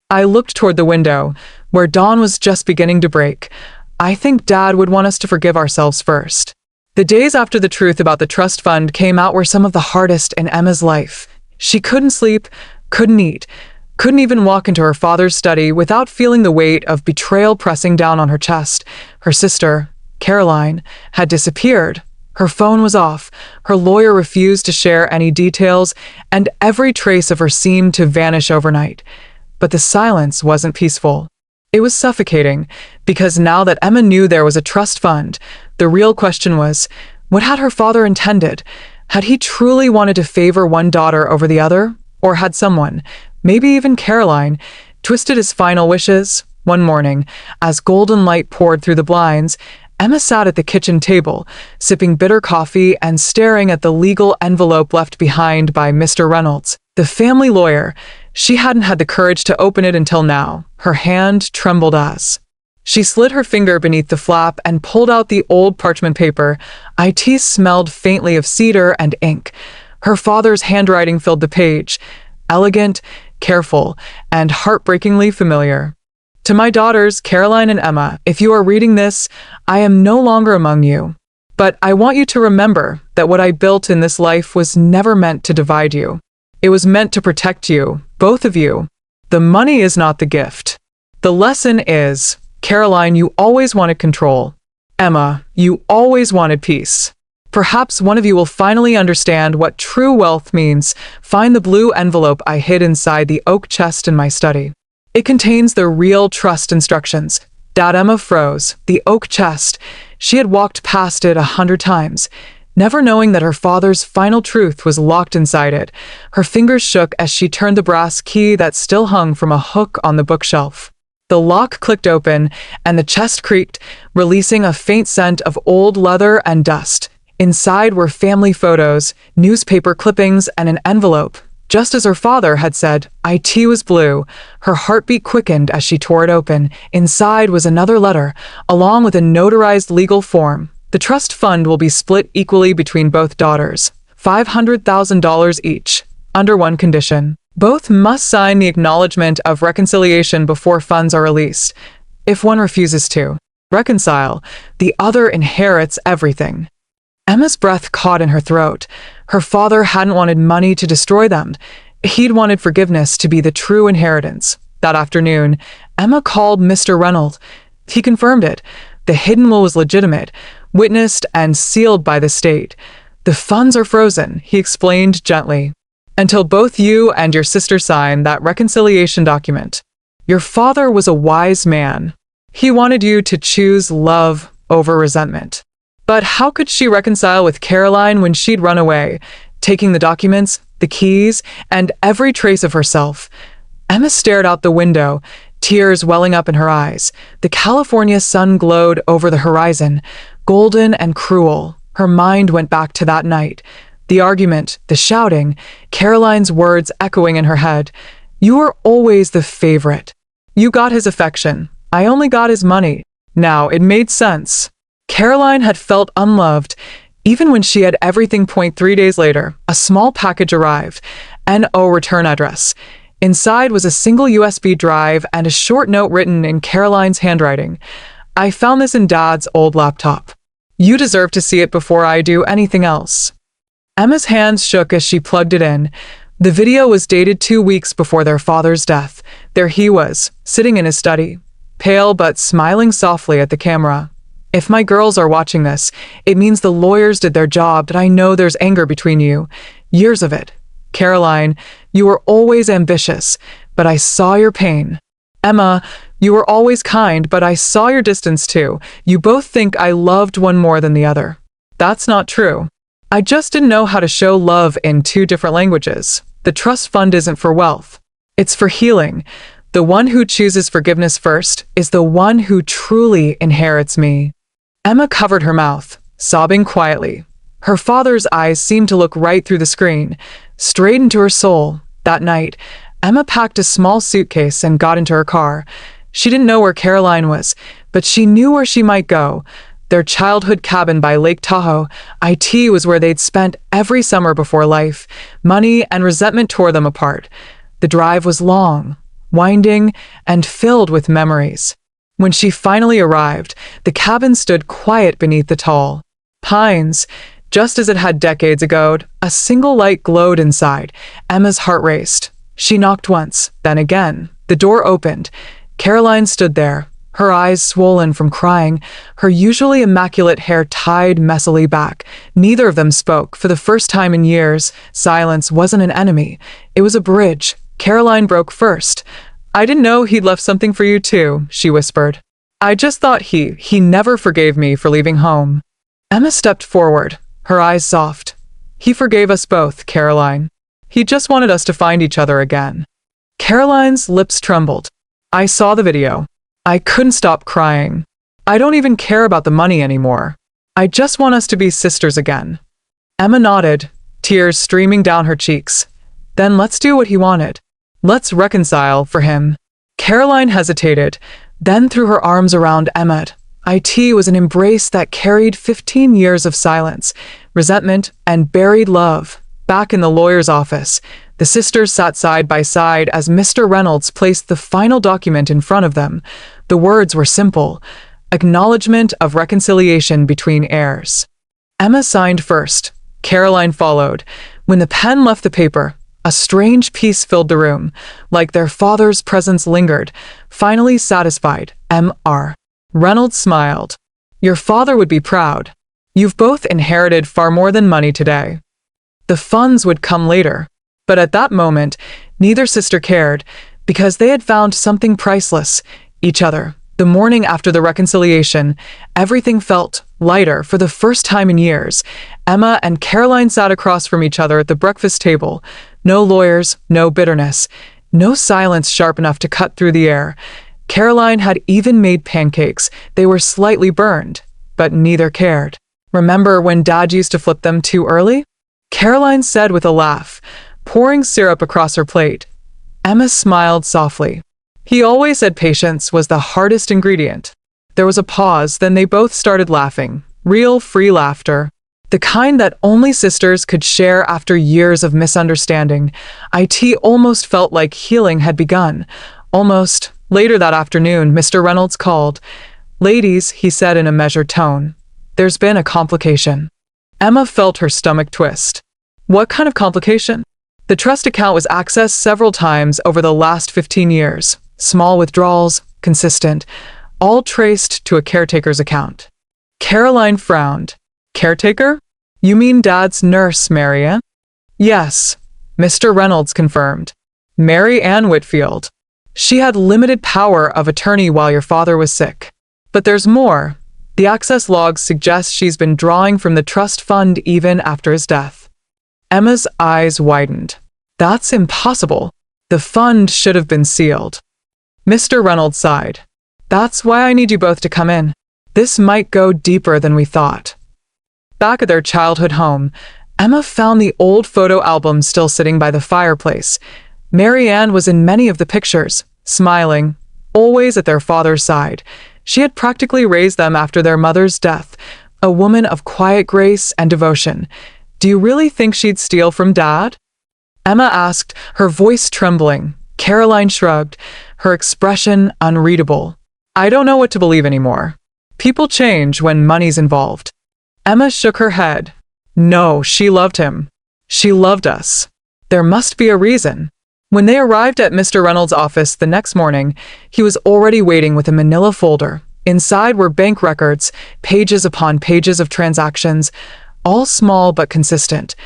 I looked toward the window, where dawn was just beginning to break. I think Dad would want us to forgive ourselves first. The days after the truth about the trust fund came out were some of the hardest in Emma's life. She couldn't sleep, couldn't eat, couldn't even walk into her father's study without feeling the weight of betrayal pressing down on her chest. Her sister, Caroline, had disappeared. Her phone was off, her lawyer refused to share any details, and every trace of her seemed to vanish overnight. But the silence wasn't peaceful. It was suffocating, because now that Emma knew there was a trust fund, the real question was, what had her father intended? Had he truly wanted to favor one daughter over the other? Or had someone, maybe even Caroline, twisted his final wishes? One morning, as golden light poured through the blinds, Emma sat at the kitchen table, sipping bitter coffee and staring at the legal envelope left behind by Mr. Reynolds, the family lawyer. She hadn't had the courage to open it until now. Her hand trembled as she slid her finger beneath the flap and pulled out the old parchment paper. It smelled faintly of cedar and ink. Her father's handwriting filled the page, elegant, careful, and heartbreakingly familiar. To my daughters, Caroline and Emma, if you are reading this, I am no longer among you. But I want you to remember that what I built in this life was never meant to divide you. It was meant to protect you, both of you. The money is not the gift. The lesson is, Caroline, you always wanted control. Emma, you always wanted peace. Perhaps one of you will finally understand what true wealth means. Find the blue envelope I hid inside the oak chest in my study. It contains the real trust instructions. Emma froze. The oak chest. She had walked past it 100 times, never knowing that her father's final truth was locked inside it. Her fingers shook as she turned the brass key that still hung from a hook on the bookshelf. The lock clicked open, and the chest creaked, releasing a faint scent of old leather and dust. Inside were family photos, newspaper clippings, and an envelope. Just as her father had said, "It was blue." Her heartbeat quickened as she tore it open. Inside was another letter, along with a notarized legal form. The trust fund will be split equally between both daughters, $500,000 each, under one condition. Both must sign the acknowledgement of reconciliation before funds are released. If one refuses to reconcile, the other inherits everything. Emma's breath caught in her throat. Her father hadn't wanted money to destroy them. He'd wanted forgiveness to be the true inheritance. That afternoon, Emma called Mr. Reynolds. He confirmed it. The hidden will was legitimate, witnessed and sealed by the state. The funds are frozen, he explained gently, until both you and your sister sign that reconciliation document. Your father was a wise man. He wanted you to choose love over resentment. But how could she reconcile with Caroline when she'd run away, taking the documents, the keys, and every trace of herself? Emma stared out the window, tears welling up in her eyes. The California sun glowed over the horizon, golden and cruel. Her mind went back to that night. The argument, the shouting, Caroline's words echoing in her head. You were always the favorite. You got his affection. I only got his money. Now it made sense. Caroline had felt unloved, even when she had everything. 3 days later, a small package arrived, N.O. return address. Inside was a single USB drive and a short note written in Caroline's handwriting. I found this in Dad's old laptop. You deserve to see it before I do anything else. Emma's hands shook as she plugged it in. The video was dated 2 weeks before their father's death. There he was, sitting in his study, pale but smiling softly at the camera. If my girls are watching this, it means the lawyers did their job, and I know there's anger between you. Years of it. Caroline, you were always ambitious, but I saw your pain. Emma, you were always kind, but I saw your distance too. You both think I loved one more than the other. That's not true. I just didn't know how to show love in 2 different languages. The trust fund isn't for wealth. It's for healing. The one who chooses forgiveness first is the one who truly inherits me. Emma covered her mouth, sobbing quietly. Her father's eyes seemed to look right through the screen, straight into her soul. That night, Emma packed a small suitcase and got into her car. She didn't know where Caroline was, but she knew where she might go. Their childhood cabin by Lake Tahoe. It was where they'd spent every summer before life. Money and resentment tore them apart. The drive was long, winding, and filled with memories. When she finally arrived, the cabin stood quiet beneath the tall pines, just as it had decades ago. A single light glowed inside. Emma's heart raced. She knocked once, then again. The door opened. Caroline stood there, her eyes swollen from crying, her usually immaculate hair tied messily back. Neither of them spoke. For the first time in years, silence wasn't an enemy. It was a bridge. Caroline broke first. I didn't know he'd left something for you too, she whispered. I just thought he never forgave me for leaving home. Emma stepped forward, her eyes soft. He forgave us both, Caroline. He just wanted us to find each other again. Caroline's lips trembled. I saw the video. I couldn't stop crying. I don't even care about the money anymore. I just want us to be sisters again. Emma nodded, tears streaming down her cheeks. Then let's do what he wanted. Let's reconcile for him. Caroline hesitated, then threw her arms around Emma. It was an embrace that carried 15 years of silence, resentment, and buried love. Back in the lawyer's office, the sisters sat side by side as Mr. Reynolds placed the final document in front of them. The words were simple: acknowledgement of reconciliation between heirs. Emma signed first. Caroline followed. When the pen left the paper, A strange peace filled the room, like their father's presence lingered. Finally satisfied, Mr. Reynolds smiled. Your father would be proud. You've both inherited far more than money today. The funds would come later, but at that moment, neither sister cared, because they had found something priceless, each other. The morning after the reconciliation, everything felt lighter for the first time in years. Emma and Caroline sat across from each other at the breakfast table. No lawyers, no bitterness, no silence sharp enough to cut through the air. Caroline had even made pancakes. They were slightly burned, but neither cared. Remember when Dad used to flip them too early? Caroline said with a laugh, pouring syrup across her plate. Emma smiled softly. He always said patience was the hardest ingredient. There was a pause, then they both started laughing. Real, free laughter. The kind that only sisters could share after years of misunderstanding. It almost felt like healing had begun. Almost. Later that afternoon, Mr. Reynolds called. Ladies, he said in a measured tone. There's been a complication. Emma felt her stomach twist. What kind of complication? The trust account was accessed several times over the last 15 years. Small withdrawals, consistent, all traced to a caretaker's account. Caroline frowned. Caretaker? You mean Dad's nurse, Mary Ann? Yes, Mr. Reynolds confirmed. Mary Ann Whitfield. She had limited power of attorney while your father was sick. But there's more. The access logs suggest she's been drawing from the trust fund even after his death. Emma's eyes widened. That's impossible. The fund should have been sealed. Mr. Reynolds sighed. That's why I need you both to come in. This might go deeper than we thought. Back at their childhood home, Emma found the old photo album still sitting by the fireplace. Mary Ann was in many of the pictures, smiling, always at their father's side. She had practically raised them after their mother's death, a woman of quiet grace and devotion. Do you really think she'd steal from Dad? Emma asked, her voice trembling. Caroline shrugged, her expression unreadable. I don't know what to believe anymore. People change when money's involved. Emma shook her head. No, she loved him. She loved us. There must be a reason. When they arrived at Mr. Reynolds' office the next morning, he was already waiting with a manila folder. Inside were bank records, pages upon pages of transactions, all small but consistent.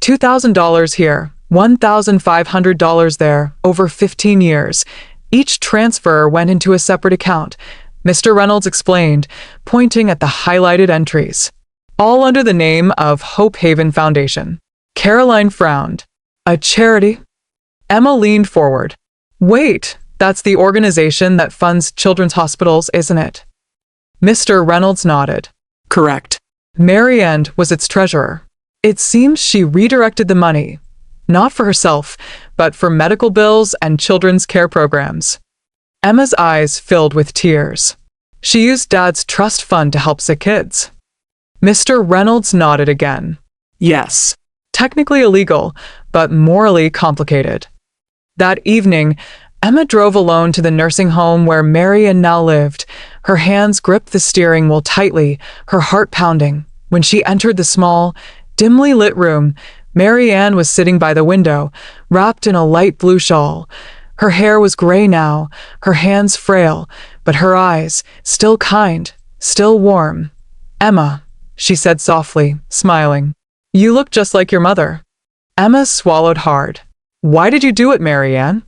$2,000 here, $1,500 there, over 15 years. Each transfer went into a separate account. Mr. Reynolds explained, pointing at the highlighted entries. All under the name of Hope Haven Foundation. Caroline frowned. A charity? Emma leaned forward. Wait, that's the organization that funds children's hospitals, isn't it? Mr. Reynolds nodded. Correct. Mary Ann was its treasurer. It seems she redirected the money, not for herself, but for medical bills and children's care programs. Emma's eyes filled with tears. She used Dad's trust fund to help sick kids. Mr. Reynolds nodded again. Yes. Technically illegal, but morally complicated. That evening, Emma drove alone to the nursing home where Mary Ann now lived. Her hands gripped the steering wheel tightly, her heart pounding. When she entered the small, dimly lit room, Mary Ann was sitting by the window, wrapped in a light blue shawl. Her hair was gray now, her hands frail, but her eyes, still kind, still warm. Emma, she said softly, smiling. You look just like your mother. Emma swallowed hard. Why did you do it, Mary Ann?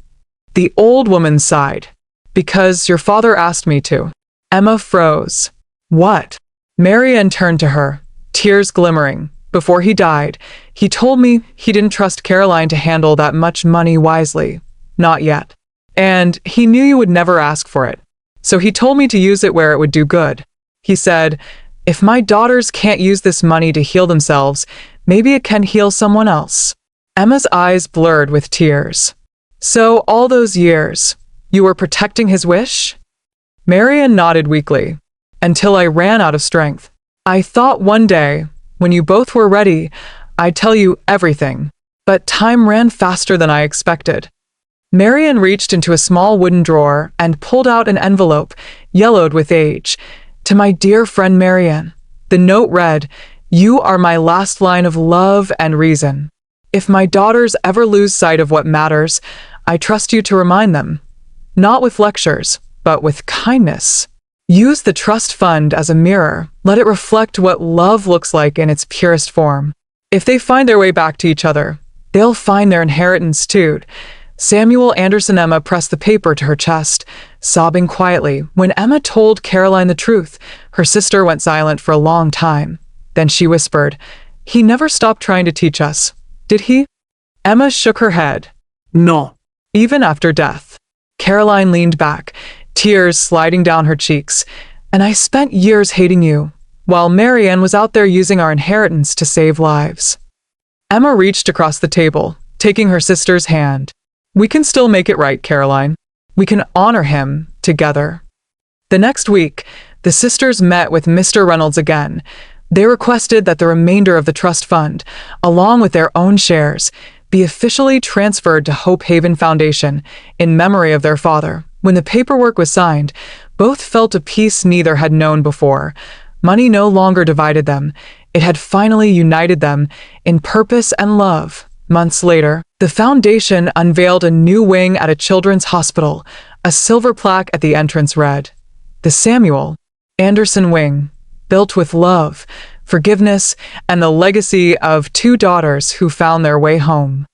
The old woman sighed. Because your father asked me to. Emma froze. What? Mary Ann turned to her, tears glimmering. Before he died, he told me he didn't trust Caroline to handle that much money wisely. Not yet. And he knew you would never ask for it. So he told me to use it where it would do good. He said, if my daughters can't use this money to heal themselves, maybe it can heal someone else. Emma's eyes blurred with tears. So all those years, you were protecting his wish? Mary Ann nodded weakly. Until I ran out of strength. I thought one day, when you both were ready, I'd tell you everything. But time ran faster than I expected. Mary Ann reached into a small wooden drawer and pulled out an envelope, yellowed with age. To my dear friend Mary Ann. The note read, You are my last line of love and reason. If my daughters ever lose sight of what matters, I trust you to remind them. Not with lectures, but with kindness. Use the trust fund as a mirror. Let it reflect what love looks like in its purest form. If they find their way back to each other, they'll find their inheritance too. Samuel Anderson. Emma pressed the paper to her chest, sobbing quietly. When Emma told Caroline the truth, her sister went silent for a long time. Then she whispered, "He never stopped trying to teach us, did he?" Emma shook her head. "No." Even after death. Caroline leaned back, tears sliding down her cheeks. "And I spent years hating you, while Marianne was out there using our inheritance to save lives." Emma reached across the table, taking her sister's hand. "We can still make it right, Caroline. We can honor him together." The next week, the sisters met with Mr. Reynolds again. They requested that the remainder of the trust fund, along with their own shares, be officially transferred to Hope Haven Foundation in memory of their father. When the paperwork was signed, both felt a peace neither had known before. Money no longer divided them. It had finally united them in purpose and love. Months later, the foundation unveiled a new wing at a children's hospital. A silver plaque at the entrance read, "The Samuel Anderson Wing, built with love, forgiveness, and the legacy of two daughters who found their way home."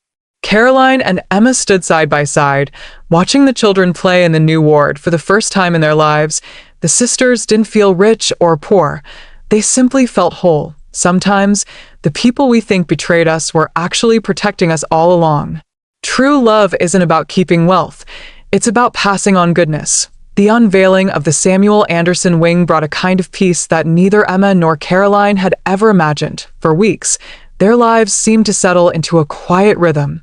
Caroline and Emma stood side by side, watching the children play in the new ward for the first time in their lives. The sisters didn't feel rich or poor. They simply felt whole. Sometimes, the people we think betrayed us were actually protecting us all along. True love isn't about keeping wealth. It's about passing on goodness. The unveiling of the Samuel Anderson Wing brought a kind of peace that neither Emma nor Caroline had ever imagined. For weeks, their lives seemed to settle into a quiet rhythm.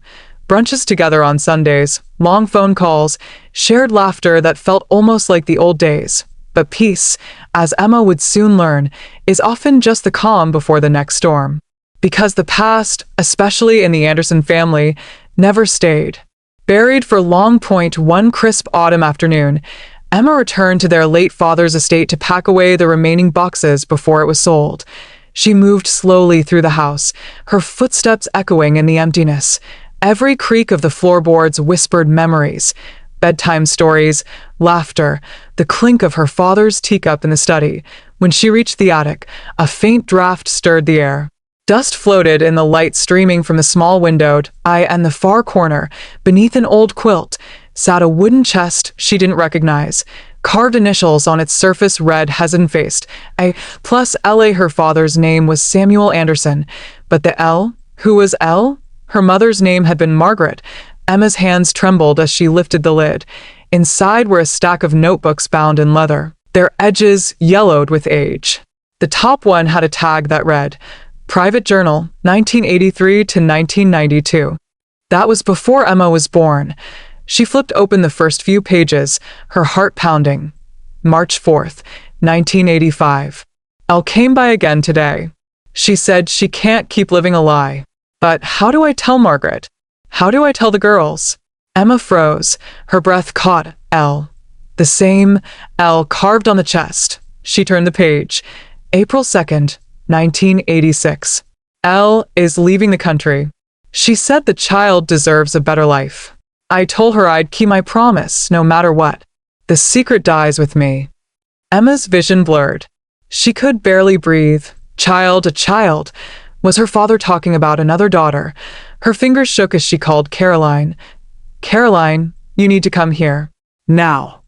Brunches together on Sundays, long phone calls, shared laughter that felt almost like the old days. But peace, as Emma would soon learn, is often just the calm before the next storm. Because the past, especially in the Anderson family, never stayed. Buried for Long Point one crisp autumn afternoon, Emma returned to their late father's estate to pack away the remaining boxes before it was sold. She moved slowly through the house, her footsteps echoing in the emptiness. Every creak of the floorboards whispered memories, bedtime stories, laughter, the clink of her father's teacup in the study. When she reached the attic, a faint draft stirred the air. Dust floated in the light streaming from the small window. In the far corner, beneath an old quilt, sat a wooden chest she didn't recognize. Carved initials on its surface read hesitant-faced. plus L.A. Her father's name was Samuel Anderson, but the L? Who was L? Her mother's name had been Margaret. Emma's hands trembled as she lifted the lid. Inside were a stack of notebooks bound in leather, their edges yellowed with age. The top one had a tag that read, "Private Journal, 1983 to 1992. That was before Emma was born. She flipped open the first few pages, her heart pounding. March 4th, 1985. "Elle came by again today. She said she can't keep living a lie. But how do I tell Margaret? How do I tell the girls?" Emma froze, her breath caught. L. The same L carved on the chest. She turned the page. April 2nd, 1986. "L is leaving the country. She said the child deserves a better life. I told her I'd keep my promise, no matter what. The secret dies with me." Emma's vision blurred. She could barely breathe. A child. Was her father talking about another daughter? Her fingers shook as she called Caroline. "Caroline, you need to come here. Now."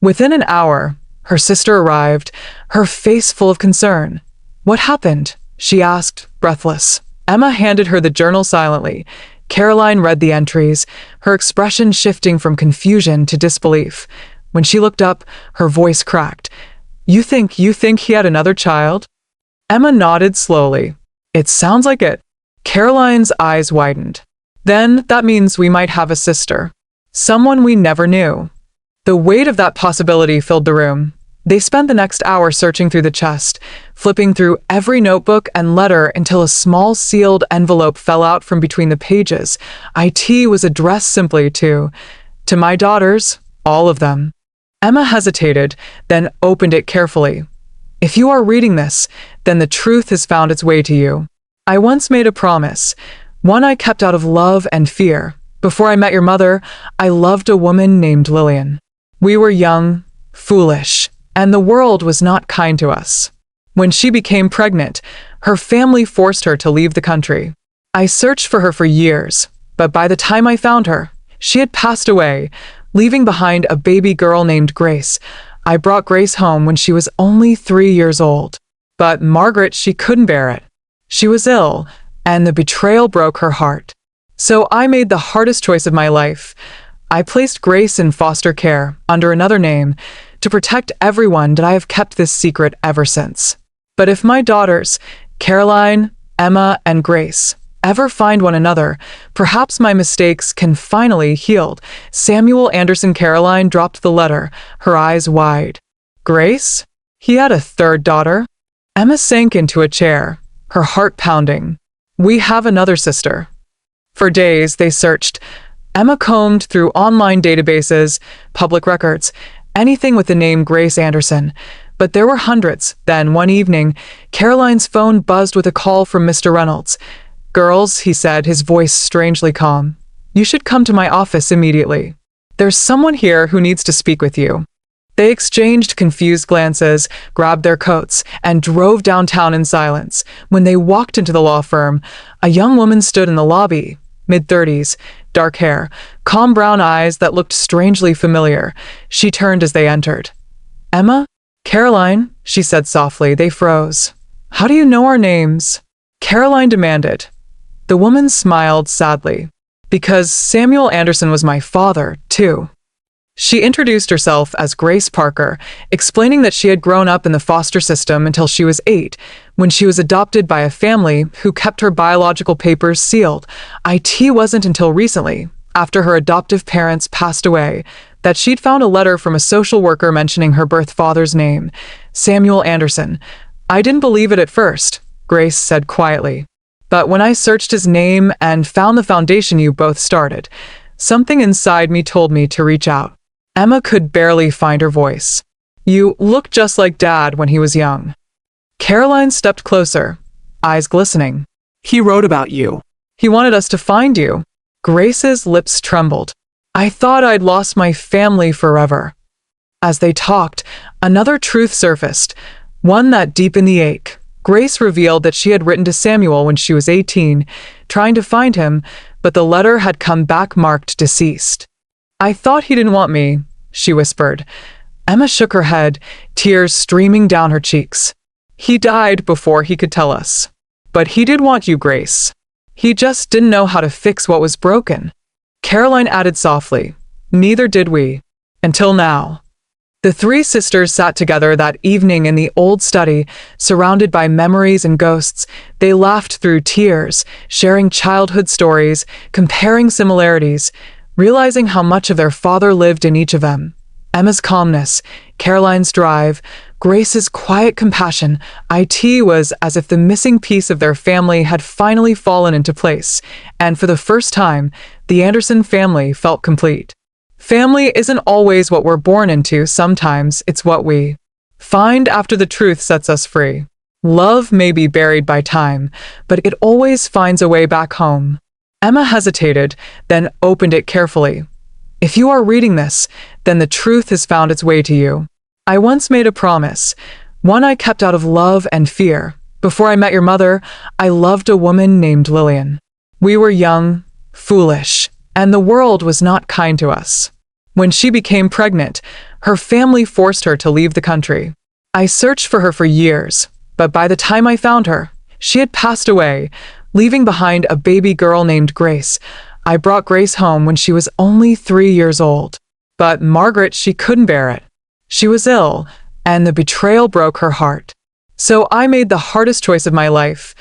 Within an hour, her sister arrived, her face full of concern. "What happened?" she asked, breathless. Emma handed her the journal silently. Caroline read the entries, her expression shifting from confusion to disbelief. When she looked up, her voice cracked. You think he had another child?" Emma nodded slowly. "It sounds like it." Caroline's eyes widened. "Then that means we might have a sister. Someone we never knew." The weight of that possibility filled the room. They spent the next hour searching through the chest, flipping through every notebook and letter until a small sealed envelope fell out from between the pages. It was addressed simply to my daughters, all of them. Emma hesitated, then opened it carefully. "If you are reading this, then the truth has found its way to you. I once made a promise. One I kept out of love and fear. Before I met your mother, I loved a woman named Lillian. We were young, foolish, and the world was not kind to us. When she became pregnant, her family forced her to leave the country. I searched for her for years, but by the time I found her, she had passed away, leaving behind a baby girl named Grace. I brought Grace home when she was only 3 years old. But Margaret, she couldn't bear it. She was ill, and the betrayal broke her heart. So I made the hardest choice of my life. I placed Grace in foster care, under another name, to protect everyone, that I have kept this secret ever since. But if my daughters, Caroline, Emma, and Grace, ever find one another, perhaps my mistakes can finally heal. Samuel Anderson. Caroline dropped the letter, her eyes wide. Grace? He had a third daughter? Emma sank into a chair, her heart pounding. We have another sister. For days they searched. Emma combed through online databases, public records, anything with the name Grace Anderson. But there were hundreds. Then, one evening, Caroline's phone buzzed with a call from Mr. Reynolds. Girls, he said, his voice strangely calm. You should come to my office immediately. There's someone here who needs to speak with you. They exchanged confused glances, grabbed their coats, and drove downtown in silence. When they walked into the law firm, a young woman stood in the lobby, mid-30s, dark hair, calm brown eyes that looked strangely familiar. She turned as they entered. Emma? Caroline, she said softly. They froze. How do you know our names? Caroline demanded. The woman smiled sadly. Because Samuel Anderson was my father, too. She introduced herself as Grace Parker, explaining that she had grown up in the foster system until she was 8, when she was adopted by a family who kept her biological papers sealed. It wasn't until recently, after her adoptive parents passed away, that she'd found a letter from a social worker mentioning her birth father's name, Samuel Anderson. I didn't believe it at first, Grace said quietly. But when I searched his name and found the foundation you both started, something inside me told me to reach out. Emma could barely find her voice. You look just like Dad when he was young. Caroline stepped closer, eyes glistening. He wrote about you. He wanted us to find you. Grace's lips trembled. I thought I'd lost my family forever. As they talked, another truth surfaced, one that deepened the ache. Grace revealed that she had written to Samuel when she was 18, trying to find him, but the letter had come back marked deceased. I thought he didn't want me, she whispered. Emma shook her head, tears streaming down her cheeks. He died before he could tell us. But he did want you, Grace. He just didn't know how to fix what was broken. Caroline added softly, neither did we. Until now. The three sisters sat together that evening in the old study, surrounded by memories and ghosts. They laughed through tears, sharing childhood stories, comparing similarities, realizing how much of their father lived in each of them. Emma's calmness, Caroline's drive, Grace's quiet compassion. It was as if the missing piece of their family had finally fallen into place, and for the first time, the Anderson family felt complete. Family isn't always what we're born into. Sometimes it's what we find after the truth sets us free. Love may be buried by time, but it always finds a way back home. Emma hesitated, then opened it carefully. If you are reading this, then the truth has found its way to you. I once made a promise, one I kept out of love and fear. Before I met your mother, I loved a woman named Lillian. We were young, foolish, and the world was not kind to us. When she became pregnant, her family forced her to leave the country. I searched for her for years, but by the time I found her, she had passed away, leaving behind a baby girl named Grace. I brought Grace home when she was only 3 years old. But Margaret, she couldn't bear it. She was ill, and the betrayal broke her heart. So I made the hardest choice of my life.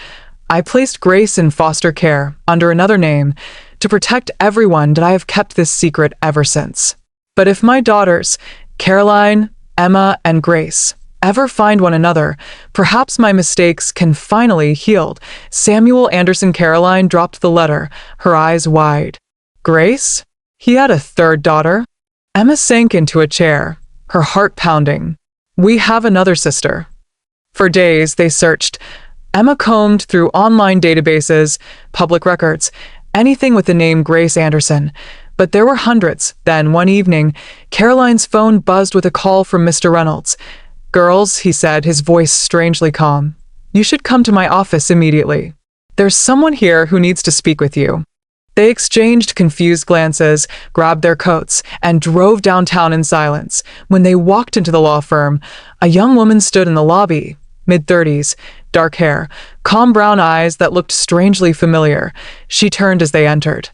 I placed Grace in foster care, under another name, to protect everyone, that I have kept this secret ever since. But if my daughters, Caroline, Emma, and Grace, ever find one another, perhaps my mistakes can finally heal. Samuel Anderson. Caroline dropped the letter, her eyes wide. Grace? He had a third daughter? Emma sank into a chair, her heart pounding. We have another sister. For days they searched. Emma combed through online databases, public records, anything with the name Grace Anderson. But there were hundreds. Then, one evening, Caroline's phone buzzed with a call from Mr. Reynolds. "Girls," he said, his voice strangely calm, "you should come to my office immediately. There's someone here who needs to speak with you." They exchanged confused glances, grabbed their coats, and drove downtown in silence. When they walked into the law firm, a young woman stood in the lobby, mid-30s, dark hair, calm brown eyes that looked strangely familiar. She turned as they entered.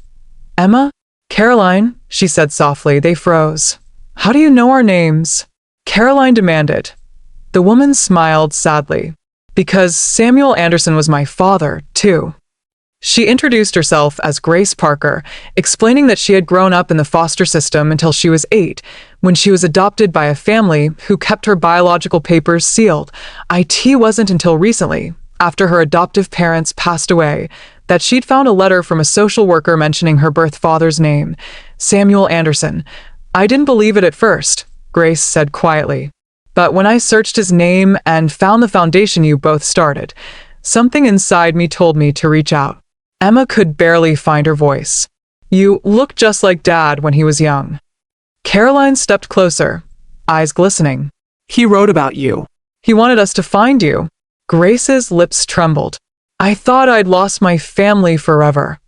"Emma? Caroline," she said softly. They froze. "How do you know our names?" Caroline demanded. The woman smiled sadly. "Because Samuel Anderson was my father, too." She introduced herself as Grace Parker, explaining that she had grown up in the foster system until she was 8, when she was adopted by a family who kept her biological papers sealed. It wasn't until recently, after her adoptive parents passed away, that she'd found a letter from a social worker mentioning her birth father's name, Samuel Anderson. "I didn't believe it at first," Grace said quietly. "But when I searched his name and found the foundation you both started, something inside me told me to reach out." Emma could barely find her voice. "You look just like Dad when he was young." Caroline stepped closer, eyes glistening. "He wrote about you. He wanted us to find you." Grace's lips trembled. "I thought I'd lost my family forever."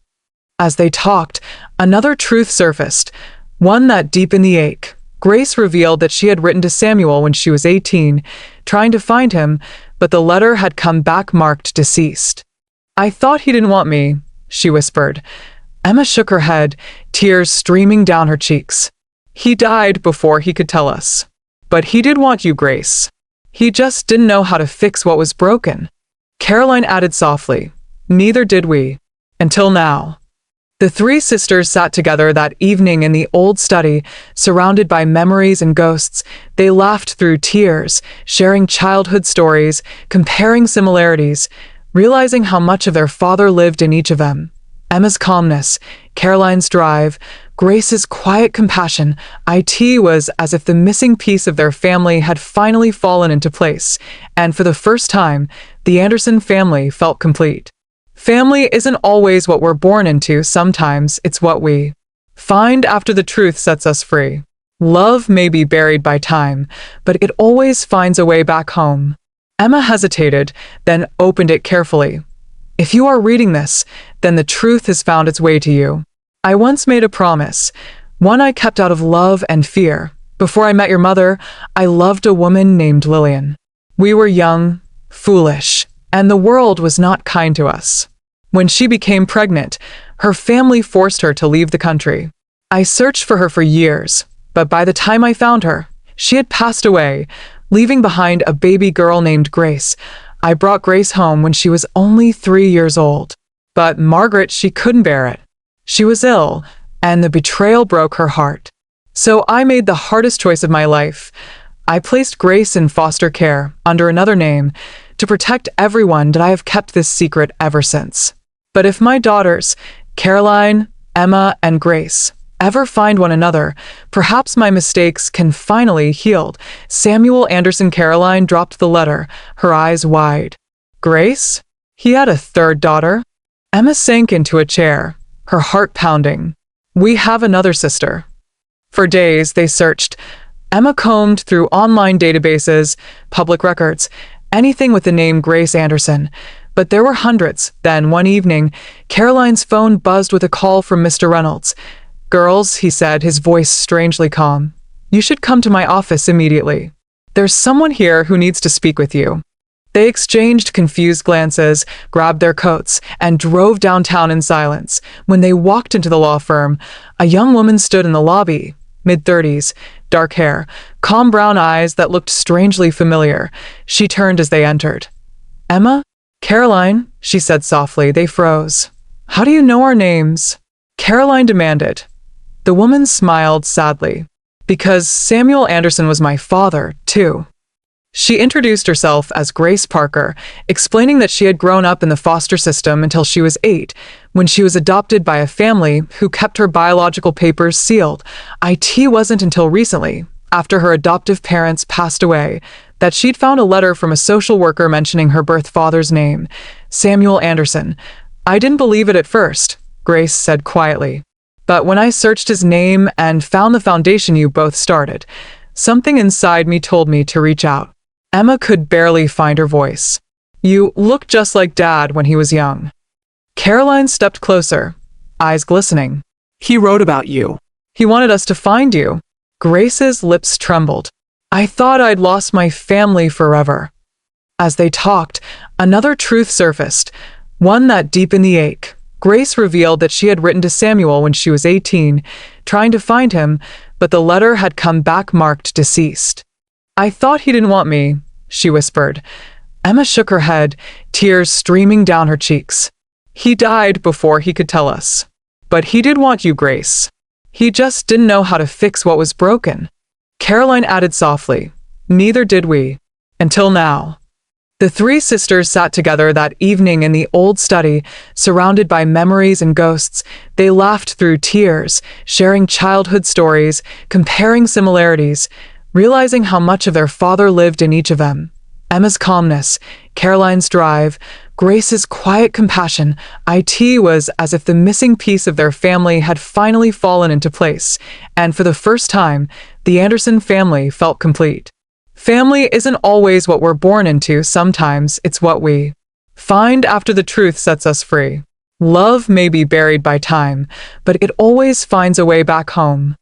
As they talked, another truth surfaced, one that deepened the ache. Grace revealed that she had written to Samuel when she was 18, trying to find him, but the letter had come back marked deceased. "I thought he didn't want me," she whispered. Emma shook her head, tears streaming down her cheeks. "He died before he could tell us. But he did want you, Grace. He just didn't know how to fix what was broken." Caroline added softly, "Neither did we. Until now." The three sisters sat together that evening in the old study, surrounded by memories and ghosts. They laughed through tears, sharing childhood stories, comparing similarities, realizing how much of their father lived in each of them. Emma's calmness, Caroline's drive, Grace's quiet compassion. It was as if the missing piece of their family had finally fallen into place, and for the first time, the Anderson family felt complete. Family isn't always what we're born into. Sometimes it's what we find after the truth sets us free. Love may be buried by time, but it always finds a way back home. Emma hesitated, then opened it carefully. "If you are reading this, then the truth has found its way to you. I once made a promise, one I kept out of love and fear. Before I met your mother, I loved a woman named Lillian. We were young, foolish, and the world was not kind to us. When she became pregnant, her family forced her to leave the country. I searched for her for years, but by the time I found her, she had passed away, leaving behind a baby girl named Grace. I brought Grace home when she was only 3 years old. But Margaret, she couldn't bear it. She was ill, and the betrayal broke her heart. So I made the hardest choice of my life. I placed Grace in foster care, under another name, to protect everyone, and I have kept this secret ever since. But if my daughters, Caroline, Emma, and Grace, ever find one another, perhaps my mistakes can finally heal." Samuel Anderson. Caroline dropped the letter, her eyes wide. "Grace? He had a third daughter?" Emma sank into a chair, her heart pounding. "We have another sister." For days they searched. Emma combed through online databases, public records, anything with the name Grace Anderson. But there were hundreds. Then, one evening, Caroline's phone buzzed with a call from Mr. Reynolds. "Girls," he said, his voice strangely calm, "you should come to my office immediately. There's someone here who needs to speak with you." They exchanged confused glances, grabbed their coats, and drove downtown in silence. When they walked into the law firm, a young woman stood in the lobby, mid-30s, dark hair, calm brown eyes that looked strangely familiar. She turned as they entered. "Emma? Caroline," she said softly. They froze. "How do you know our names?" Caroline demanded. The woman smiled sadly. "Because Samuel Anderson was my father, too." She introduced herself as Grace Parker, explaining that she had grown up in the foster system until she was 8, when she was adopted by a family who kept her biological papers sealed. It wasn't until recently, after her adoptive parents passed away, that she'd found a letter from a social worker mentioning her birth father's name, Samuel Anderson. I didn't believe it at first, Grace said quietly. But when I searched his name and found the foundation you both started, something inside me told me to reach out. Emma could barely find her voice. You look just like Dad when he was young. Caroline stepped closer, eyes glistening. He wrote about you. He wanted us to find you. Grace's lips trembled. I thought I'd lost my family forever. As they talked, another truth surfaced, one that deepened the ache. Grace revealed that she had written to Samuel when she was 18, trying to find him, but the letter had come back marked deceased. I thought he didn't want me, she whispered. Emma shook her head, tears streaming down her cheeks. He died before he could tell us. But he did want you, Grace. He just didn't know how to fix what was broken. Caroline added softly, neither did we. Until now. The three sisters sat together that evening in the old study, surrounded by memories and ghosts. They laughed through tears, sharing childhood stories, comparing similarities, realizing how much of their father lived in each of them. Emma's calmness, Caroline's drive, Grace's quiet compassion. It was as if the missing piece of their family had finally fallen into place, and for the first time, the Anderson family felt complete. Family isn't always what we're born into, sometimes it's what we find after the truth sets us free. Love may be buried by time, but it always finds a way back home.